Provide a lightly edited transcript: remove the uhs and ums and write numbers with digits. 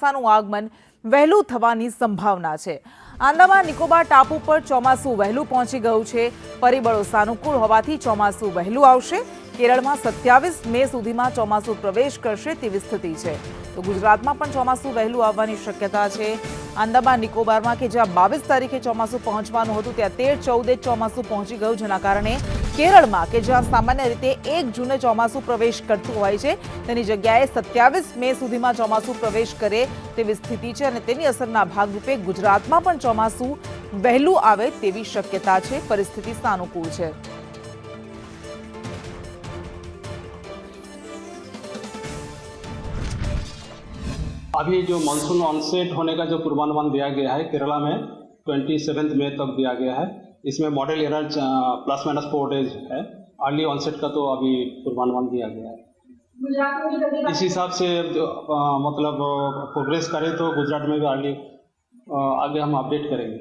ચોમાસાનું આગમન વહેલું થવાની સંભાવના છે। આંદામાન નિકોબાર ટાપુ પર ચોમાસું વહેલું પહોંચી ગયું છે। પરિબળો સાનુકૂળ હોવાથી ચોમાસું વહેલું આવશે। કેરળમાં 27 મે સુધીમાં ચોમાસું પ્રવેશ કરશે તેવી સ્થિતિ છે। તો ગુજરાતમાં પણ ચોમાસું વહેલું આવવાની શક્યતા છે। આંદામાન નિકોબારમાં કે જ્યાં 22 તારીખે ચોમાસું પહોંચવાનું હતું ત્યાં 13-14 ચોમાસું પહોંચી ગયું, જેના કારણે કેરળમાં કે જ્યાં સામાન્ય રીતે 1 જૂને ચોમાસું પ્રવેશ કરતું હોય છે તેની જગ્યાએ 27 મે સુધીમાં ચોમાસું પ્રવેશ કરે તેવી સ્થિતિ છે અને તેની અસરના ભાગરૂપે ગુજરાતમાં પણ ચોમાસું વહેલું આવે તેવી શક્યતા છે। પરિસ્થિતિ સાનુકૂળ છે। अभी जो मानसून ऑनसेट होने का जो पूर्वानुमान दिया गया है केरला में 27 मई तक दिया गया है। इसमें मॉडल एरर +- 4 डेज है। अर्ली ऑनसेट का तो अभी पूर्वानुमान दिया गया है। इस हिसाब से मतलब प्रोग्रेस करें तो गुजरात में भी अर्ली आगे हम अपडेट करेंगे।